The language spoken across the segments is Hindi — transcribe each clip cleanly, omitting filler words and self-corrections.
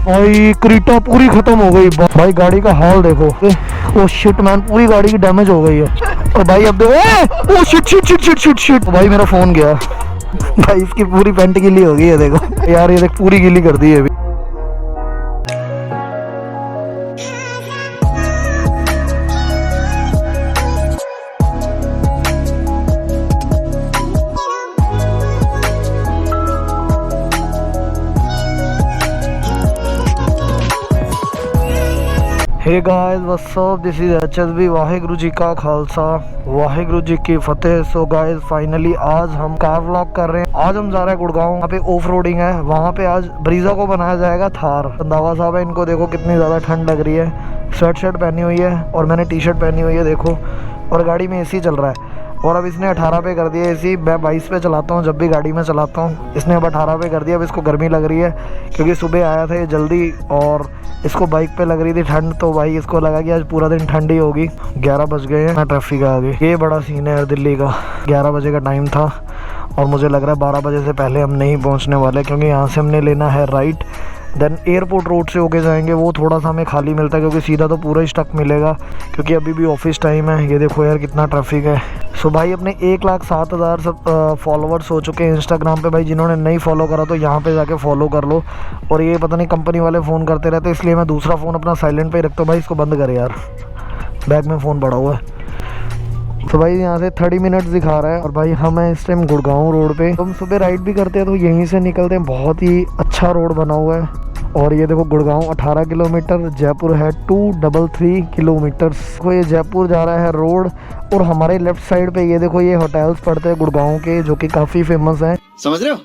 भाई क्रीटा पूरी खत्म हो गई भाई, गाड़ी का हाल देखो। ओ शिट मैन, पूरी गाड़ी की डैमेज हो गई है। और भाई अब देखो, oh shit shit shit shit shit shit, भाई मेरा फोन गया। भाई इसकी पूरी पेंट गीली हो गई है देखो यार, ये देख पूरी गीली कर दी है अभी। Hey guys what's up, this is HSB। Waheguru ji का खालसा, वाहेगुरु जी की फतेह। सो गाइस फाइनली आज हम कार व्लॉग कर रहे हैं। आज हम जा रहे हैं गुड़गांव, वहाँ पे ऑफ रोडिंग है। वहाँ पे आज ब्रीजा को बनाया जाएगा थार। रंधावा साहब है, इनको देखो कितनी ज़्यादा ठंड लग रही है। स्वेट शर्ट पहनी हुई है और मैंने टी शर्ट पहनी हुई है देखो। और गाड़ी में AC चल रहा है। और अब इसने 18 पे कर दिया AC। मैं 22 पे चलाता हूँ जब भी गाड़ी में चलाता हूँ, इसने अब 18 पे कर दिया। अब इसको गर्मी लग रही है क्योंकि सुबह आया था ये जल्दी और इसको बाइक पे लग रही थी ठंड, तो भाई इसको लगा कि आज पूरा दिन ठंडी होगी। 11 बज गए हैं, ट्रैफिक आ गई। ये बड़ा सीन है यार दिल्ली का। 11 बजे का टाइम था और मुझे लग रहा है 12 बजे से पहले हम नहीं पहुँचने वाले, क्योंकि यहाँ से हमने लेना है राइट, देन एयरपोर्ट रोड से होके जाएंगे। वो थोड़ा सा हमें खाली मिलता है क्योंकि सीधा तो पूरा ही स्टक मिलेगा, क्योंकि अभी भी ऑफिस टाइम है। ये देखो यार कितना ट्रैफिक है। सो भाई अपने 1,07,000 सब फॉलोअर्स हो चुके हैं इंस्टाग्राम पे। भाई जिन्होंने नहीं फॉलो करा तो यहाँ पे जाके फॉलो कर लो। और ये पता नहीं कंपनी वाले फ़ोन करते रहते, इसलिए मैं दूसरा फ़ोन अपना साइलेंट पे ही रखता हूँ। भाई इसको बंद करे यार, बैग में फ़ोन पड़ा हुआ है। तो भाई यहाँ से 30 मिनट्स दिखा रहा है। और भाई हम हैं इस टाइम गुड़गांव रोड पे। हम सुबह राइड भी करते हैं तो यहीं से निकलते हैं। बहुत ही अच्छा रोड बना हुआ है। और ये देखो गुड़गांव 18 किलोमीटर, जयपुर है 233 किलोमीटर। तो ये जयपुर जा रहा है रोड। और हमारे लेफ्ट साइड पे ये देखो ये होटल्स पड़ते हैं गुड़गांव के, जो कि काफ़ी फेमस हैं। समझ रहे हो,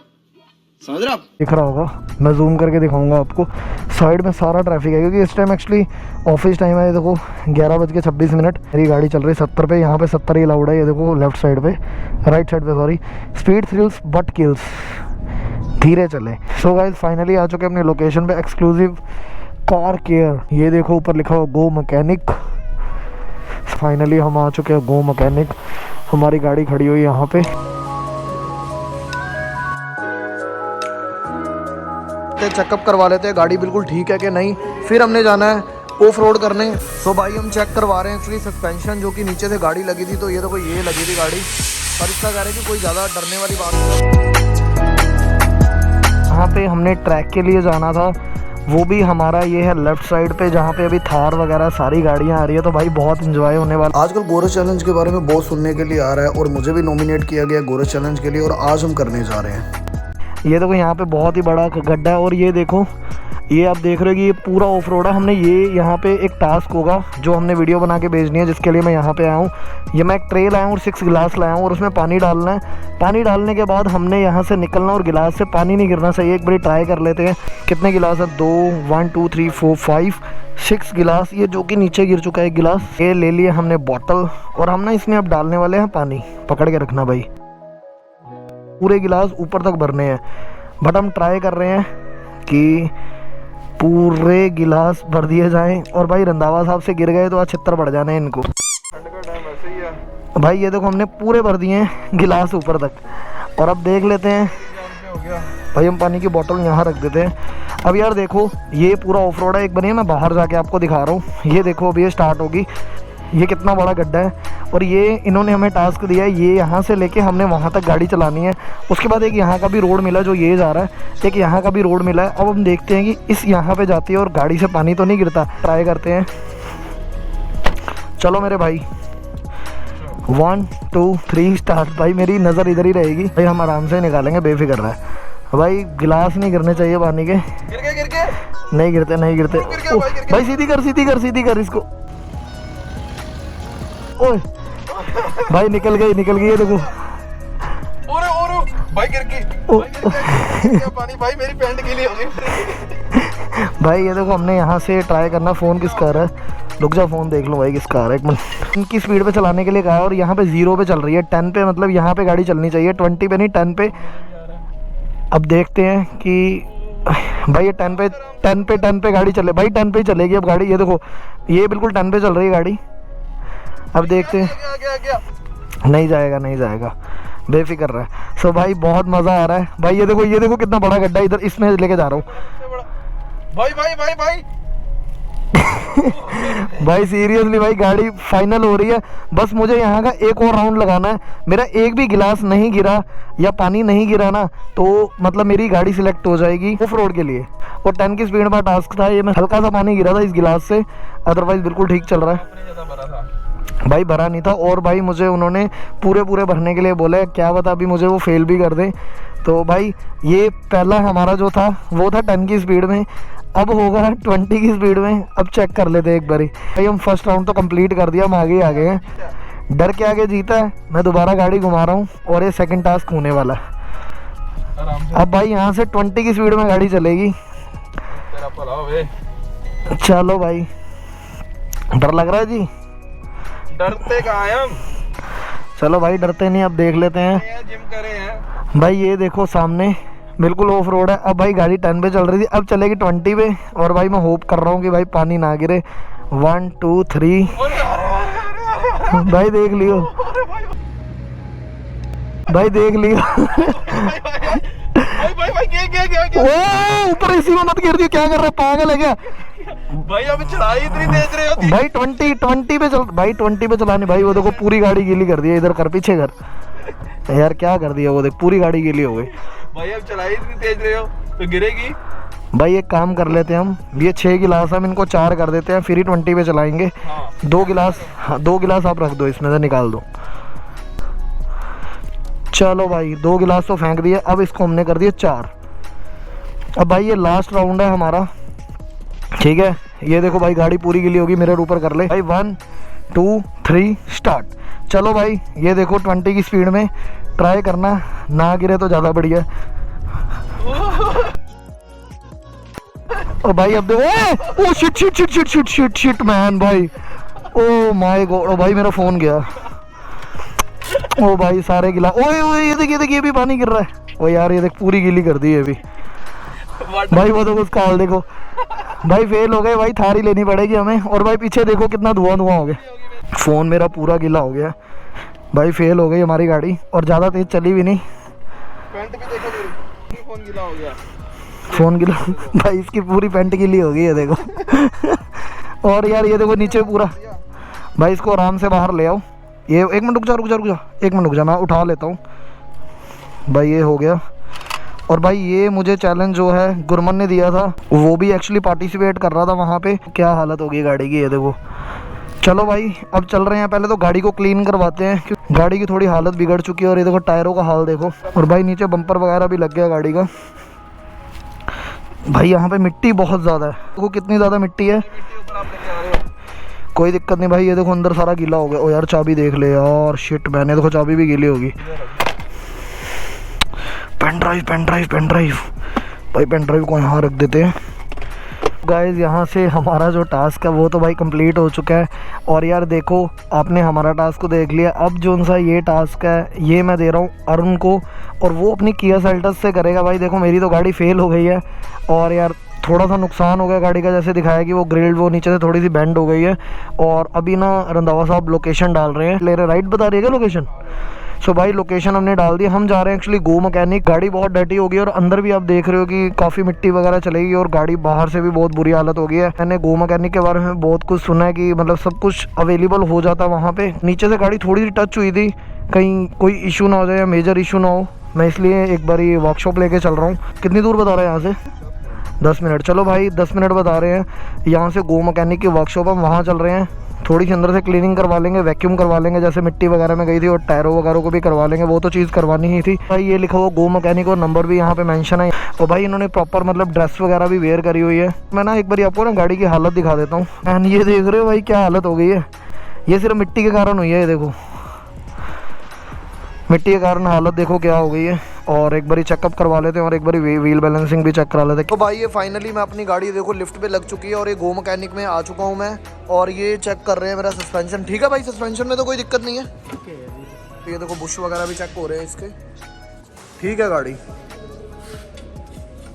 समझ रहे हो आप? दिख रहा होगा, मैं जूम करके दिखाऊंगा आपको। साइड में सारा ट्रैफिक है क्योंकि इस टाइम एक्चुअली ऑफिस टाइम है। ये देखो 11:26। मेरी गाड़ी चल रही 70 पे, यहाँ पे 70 ही अलाउड है। ये देखो लेफ्ट साइड पे, राइट साइड पे sorry. Speed thrills but kills, धीरे चले। सो गाइस फाइनली आ चुके अपनी लोकेशन पे, एक्सक्लूसिव कार केयर। ये देखो ऊपर लिखा हुआ गो मैकेनिक। फाइनली हम आ चुके हैं गो मैकेनिक। हमारी गाड़ी खड़ी हुई यहाँ पे। चेकअप करवा लेते हैं गाड़ी बिल्कुल ठीक है कि नहीं, फिर हमने जाना है ऑफ रोड करने। तो भाई हम चेक करवा रहे हैं एक्चुअली सस्पेंशन, जो कि नीचे से गाड़ी लगी थी। तो ये देखो ये लगी थी गाड़ी, पर इसका कह रहे हैं कि कोई ज़्यादा डरने वाली बात नहीं। यहाँ पे हमने ट्रैक के लिए जाना था, वो भी हमारा ये है लेफ्ट साइड पे, जहाँ पे अभी थार वगैरह सारी गाड़ियाँ आ रही है। तो भाई बहुत इंजॉय होने वाला। आजकल गोरस चैलेंज के बारे में बहुत सुनने के लिए आ रहा है और मुझे भी नॉमिनेट किया गया गोरस चैलेंज के लिए, और आज हम करने जा रहे हैं। ये देखो यहाँ पे बहुत ही बड़ा गड्ढा है। और ये देखो ये आप देख रहे हो कि ये पूरा ऑफ रोड है। हमने ये यहाँ पे एक टास्क होगा जो हमने वीडियो बना के भेजनी है, जिसके लिए मैं यहाँ पे आया हूँ। ये मैं एक ट्रे लाया हूँ और 6 गिलास लाया हूँ और उसमें पानी डालना है। पानी डालने के बाद हमने यहाँ से निकलना और गिलास से पानी नहीं गिरना चाहिए। एक बार ट्राई कर लेते हैं। कितने गिलास है? 2 1 2 3 4 5 6 गिलास, ये जो कि नीचे गिर चुका है एक गिलास। ये ले लिए हमने बॉटल और हम ना इसमें अब डालने वाले हैं पानी। पकड़ के रखना भाई, पूरे गिलास ऊपर तक भरने हैं। बट हम ट्राई कर रहे हैं कि पूरे गिलास भर दिए जाएं। और भाई रंधावा साहब से गिर गए तो आज छितर पड़ जाने इनको। ठंड का टाइम ऐसे ही है भाई ये देखो हमने पूरे भर दिए हैं गिलास ऊपर तक। और अब देख लेते हैं। हो गया भाई हम पानी की बोतल यहाँ रख देते हैं। अब यार देखो ये पूरा ऑफ रोड है। एक बनी है, मैं बाहर जाके आपको दिखा रहा हूँ। ये देखो अभी ये स्टार्ट होगी। ये कितना बड़ा गड्ढा है। और ये इन्होंने हमें टास्क दिया है, ये यहाँ से लेके हमने वहाँ तक गाड़ी चलानी है। उसके बाद एक यहाँ का भी रोड मिला जो ये जा रहा है, एक यहाँ का भी रोड मिला है। अब हम देखते हैं कि इस यहाँ पे जाती है और गाड़ी से पानी तो नहीं गिरता। ट्राई करते हैं, चलो मेरे भाई। 1 2 3 स्टार्ट। भाई मेरी नज़र इधर ही रहेगी भाई, हम आराम से निकालेंगे, बेफिक्र रहा है भाई। गिलास नहीं गिरने चाहिए पानी के। गिर के नहीं गिरते नहीं गिरते। भाई सीधी कर सीधी कर सीधी कर इसको। ओए भाई निकल गई ये देखो। और भाई गिर गई पानी। भाई मेरी पैंट गीली हो गई। भाई ये देखो हमने यहाँ से ट्राई करना। फ़ोन किसका आ रहा है? रुक जा, फ़ोन देख लो भाई किसका आ रहा है। एक मिनट। इनकी स्पीड पे चलाने के लिए कहा है और यहाँ पे 0 पे चल रही है। 10 पे मतलब यहाँ पे गाड़ी चलनी चाहिए, 20 पे नहीं 10 पे। अब देखते हैं कि भाई ये 10 पे गाड़ी चले। भाई 10 पे ही चलेगी अब गाड़ी। ये देखो ये बिल्कुल 10 पे चल रही है गाड़ी। अब देखते हैं। नहीं जाएगा, बेफिक्र रहा है। सो भाई बहुत मज़ा आ रहा है। भाई ये देखो कितना बड़ा गड्ढा इधर, इसमें लेके जा रहा हूँ। भाई भाई भाई भाई भाई सीरियसली भाई गाड़ी फाइनल हो रही है। बस मुझे यहाँ का एक और राउंड लगाना है। मेरा एक भी गिलास नहीं गिरा या पानी नहीं गिरा ना, तो मतलब मेरी गाड़ी सिलेक्ट हो जाएगी ऑफ रोड के लिए। और 10 की स्पीड में टास्क था ये। मैं हल्का सा पानी गिरा था इस गिलास से, अदरवाइज बिल्कुल ठीक चल रहा है। अपने ज्यादा भरा था भाई भरा नहीं था। और भाई मुझे उन्होंने पूरे भरने के लिए बोला है, क्या पता अभी मुझे वो फेल भी कर दें। तो भाई ये पहला हमारा जो था वो था 10 की स्पीड में, अब होगा 20 की स्पीड में। अब चेक कर लेते हैं एक बारी। भाई हम फर्स्ट राउंड तो कंप्लीट कर दिया, हम आगे आ गए हैं। डर के आगे जीता है। मैं दोबारा गाड़ी घुमा रहा हूँ और ये सेकंड टास्क होने वाला है। आराम से अब भाई यहाँ से 20 की स्पीड में गाड़ी चलेगी। तेरा भला होवे। चलो भाई, डर लग रहा है जी? डरते कहाँ हैं हम, चलो भाई डरते नहीं, अब देख लेते हैं। जिम करे हैं। भाई ये देखो सामने बिल्कुल ऑफ रोड है। अब भाई गाड़ी 10 पे चल रही थी, अब चलेगी 20 पे। और भाई मैं होप कर रहा हूँ कि भाई पानी ना गिरे। 1 2 3 भाई देख लियो, भाई देख लियो। भाई भाई भाई क्या ओ ऊपर इसी में मत गिर दियो, क्या कर रहा है, पागल है क्या? भाई अब चढ़ाई इतनी तेज रही होती। भाई 20 पे चल भाई, 20 पे चलानी भाई। वो देखो पूरी गाड़ी गीली कर दी है। इधर कर, पीछे कर यार, क्या कर दिया वो देख, पूरी गाड़ी गीली हो गई। भाई अब चढ़ाई इतनी तेज रही हो तो गिरेगी। भाई एक काम कर लेते हैं हम, ये 6 गिलास हम इनको 4 कर देते हैं, फिर ही 20 पे चलाएंगे। हाँ 2 गिलास, हाँ 2 गिलास आप रख दो, इसमें से निकाल दो। चलो भाई 2 गिलास तो फेंक दिए, अब इसको हमने कर दिए 4। अब भाई ये लास्ट राउंड है हमारा, ठीक है। ये देखो भाई गाड़ी पूरी गिली होगी, मिरर ऊपर कर ले भाई। 1 2 3 स्टार्ट। चलो भाई ये देखो 20 की स्पीड में ट्राई करना, ना गिरे तो ज़्यादा बढ़िया। ओ भाई अब देखो, oh shit shit shit shit shit shit shit man भाई, ओ माय गॉड। ओ भाई मेरा फोन गया। ओ भाई सारे गिला, ओए ओए ये देखिए भी पानी गिर रहा है। ओ यार ये देख पूरी गीली कर दी है अभी। भाई वो देखो उसका हाल देखो। भाई फेल हो गए भाई, थारी लेनी पड़ेगी हमें। और भाई पीछे देखो कितना धुआं धुआं हो गया। फोन मेरा पूरा गीला हो गया भाई, फेल हो गई हमारी गाड़ी। और ज़्यादा तेज चली भी नहीं। पैंट भी देखो मेरी, फोन गीला हो गया। फोन गिला भाई, इसकी पूरी पैंट गिली हो गई है देखो। और यार ये देखो नीचे पूरा। भाई इसको आराम से बाहर ले आओ। ये एक मिनट रुक जा रुक जा रुक जा, एक मिनट रुक जा, मैं उठा लेता हूँ। भाई ये हो गया। और भाई ये मुझे चैलेंज जो है गुरमन ने दिया था, वो भी एक्चुअली पार्टिसिपेट कर रहा था वहाँ पे। क्या हालत होगी गाड़ी की, ये देखो। चलो भाई अब चल रहे हैं, पहले तो गाड़ी को क्लीन करवाते हैं क्योंकि गाड़ी की थोड़ी हालत बिगड़ चुकी है। और ये देखो टायरों का हाल देखो। और भाई नीचे बम्पर वगैरह भी लग गया गाड़ी का। भाई यहाँ पे मिट्टी बहुत ज़्यादा है, देखो कितनी ज़्यादा मिट्टी है। ऊपर आप लेके आ रहे हो। कोई दिक्कत नहीं भाई, ये देखो अंदर सारा गीला हो गया। ओ यार चाबी देख ले यार, शिट मैंने देखो चाबी भी गीली होगी। पेन ड्राइव भाई, पेन ड्राइव को यहाँ रख देते हैं। गाइस यहाँ से हमारा जो टास्क है वो तो भाई कंप्लीट हो चुका है। और यार देखो आपने हमारा टास्क को देख लिया। अब जो सा ये टास्क है ये मैं दे रहा हूँ अरुण को, और वो अपनी किया सेल्टस से करेगा। भाई देखो मेरी तो गाड़ी फेल हो गई है। और यार थोड़ा सा नुकसान हो गया गाड़ी का, जैसे दिखाया कि वो ग्रिल वो नीचे से थोड़ी सी बेंड हो गई है। और अभी ना रंधावा साहब लोकेशन डाल रहे हैं, ले रहे राइट बता रही है क्या लोकेशन। सो भाई लोकेशन हमने डाल दी, हम जा रहे हैं एक्चुअली गो मैकेनिक। गाड़ी बहुत डर्टी होगी और अंदर भी आप देख रहे हो कि काफ़ी मिट्टी वगैरह चलेगी और गाड़ी बाहर से भी बहुत बुरी हालत हो गई है। मैंने गो मैकेनिक के बारे में बहुत कुछ सुना है कि मतलब सब कुछ अवेलेबल हो जाता है वहाँ पे। नीचे से गाड़ी थोड़ी सी टच हुई थी, कहीं कोई इशू ना हो जाए या मेजर इशू ना हो, मैं इसलिए एक बार ये वर्कशॉप लेके चल रहा हूँ। कितनी दूर बता रहे हैं यहाँ से? 10 मिनट। चलो भाई 10 मिनट बता रहे हैं यहाँ से गो मैकेनिक की वर्कशॉप, हम वहाँ चल रहे हैं। थोड़ी सी अंदर से क्लीनिंग करवा लेंगे, वैक्यूम करवा लेंगे जैसे मिट्टी वगैरह में गई थी, और टायरों वगैरह को भी करवा लेंगे, वो तो चीज़ करवानी ही थी। भाई ये लिखा हुआ गो मैकेनिक और नंबर भी यहाँ पे मेंशन है। और भाई इन्होंने प्रॉपर मतलब ड्रेस वगैरह भी वेयर करी हुई है। मैं ना एक बार आपको ना गाड़ी की हालत दिखा देता हूँ। एंड ये देख रहे हो भाई क्या हालत हो गई है, ये सिर्फ मिट्टी के कारण हुई है। ये देखो मिट्टी के कारण हालत देखो क्या हो गई है। और एक बारी चेकअप करवा लेते हैं और एक बारी व्हील बैलेंसिंग भी चेक करा लेते हैं। तो भाई ये फाइनली मैं अपनी गाड़ी देखो लिफ्ट पे लग चुकी है और ये गो मैकेनिक में आ चुका हूँ मैं। और ये चेक कर रहे हैं मेरा सस्पेंशन। ठीक है भाई, सस्पेंशन में तो कोई दिक्कत नहीं है। तो ये देखो बुश वगैरह भी चेक हो रहे हैं इसके। ठीक है गाड़ी,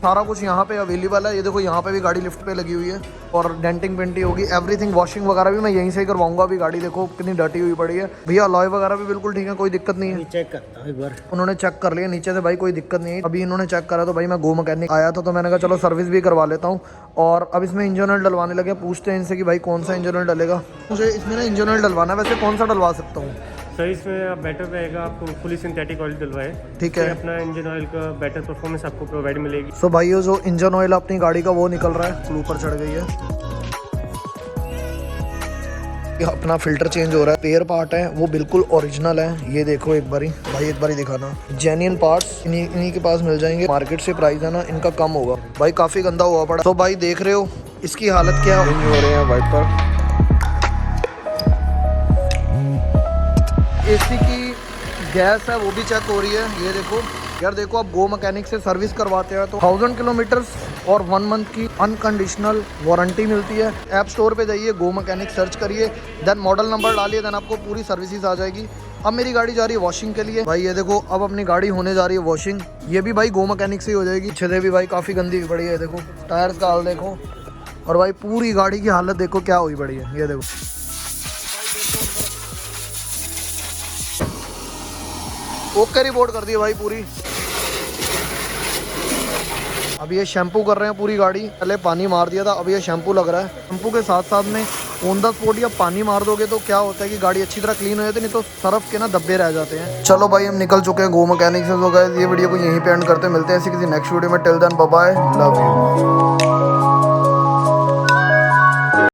सारा कुछ यहाँ पे अवेलेबल है। ये देखो यहाँ पे भी गाड़ी लिफ्ट पे लगी हुई है और डेंटिंग पेंटिंग होगी, एवरीथिंग। वॉशिंग वगैरह भी मैं यहीं से ही करवाऊंगा। अभी गाड़ी देखो कितनी डर्टी हुई पड़ी है भैया। अलॉय वगैरह भी बिल्कुल ठीक है, कोई दिक्कत नहीं है। चेक करता हूँ एक बार। उन्होंने चेक कर लिया नीचे से भाई, कोई दिक्कत नहीं है। अभी इन्होंने चेक करा तो भाई मैं गो मैकेनिक आया था तो मैंने कहा चलो सर्विस भी करवा लेता हूँ। और अब इसमें इंजन ऑयल डलवाने लगे। पूछते हैं इनसे कि भाई कौन सा इंजन ऑयल डलेगा। मुझे इसमें ना इंजन ऑयल डलवाना है, वैसे कौन सा डलवा सकता हूँ? सर इसमें आप बेटर रहेगा आपको फुली सिंथेटिक ऑयल डलवाए। ठीक है। अपना इंजन ऑयल का बेटर परफॉर्मेंस आपको प्रोवाइड मिलेगी। सो भाई ये जो इंजन ऑयल अपनी गाड़ी का वो निकल रहा है, ऊपर चढ़ गई है। अपना फिल्टर चेंज हो रहा है। पेयर पार्ट है वो बिल्कुल ओरिजिनल है। ये देखो एक बारी भाई, एक बारी दिखाना। जेन्युइन पार्ट्स इन्हीं के पास मिल जाएंगे। मार्केट से प्राइस है ना इनका कम होगा भाई, काफी गंदा हुआ पड़ा। तो भाई देख रहे हो इसकी हालत क्या हो रहे हैं वाइपर। एसी की गैस है वो भी चेक हो रही है। ये देखो यार, देखो आप गो मैकेनिक से सर्विस करवाते हैं तो 1000 किलोमीटर और 1 मंथ की अनकंडीशनल वारंटी मिलती है। ऐप स्टोर पे जाइए, गो मैकेनिक सर्च करिए, देन मॉडल नंबर डालिए, देन आपको पूरी सर्विसेज आ जाएगी। अब मेरी गाड़ी जा रही है वॉशिंग के लिए भाई। ये देखो अब अपनी गाड़ी होने जा रही है वॉशिंग। ये भी भाई गो मैकेनिक से ही हो जाएगी। पीछे से भी भाई काफ़ी गंदी पड़ी है। देखो टायर्स का हाल देखो, और भाई पूरी गाड़ी की हालत देखो क्या हुई पड़ी है। ये देखो ओके रिपोर्ट कर दी भाई पूरी। अब ये शैम्पू कर रहे हैं पूरी गाड़ी। पहले पानी मार दिया था, अब ये शैम्पू लग रहा है। शैम्पू के साथ साथ में ऑन द स्पॉट या पानी मार दोगे तो क्या होता है कि गाड़ी अच्छी तरह क्लीन हो जाती है, नहीं तो सरफ के ना धब्बे रह जाते हैं। चलो भाई हम निकल चुके हैं गो मैकेनिक से। तो गाइस ये वीडियो को यहीं पे एंड करते हैं। मिलते हैं ऐसी किसी नेक्स्ट वीडियो में। Till then bye bye, love you.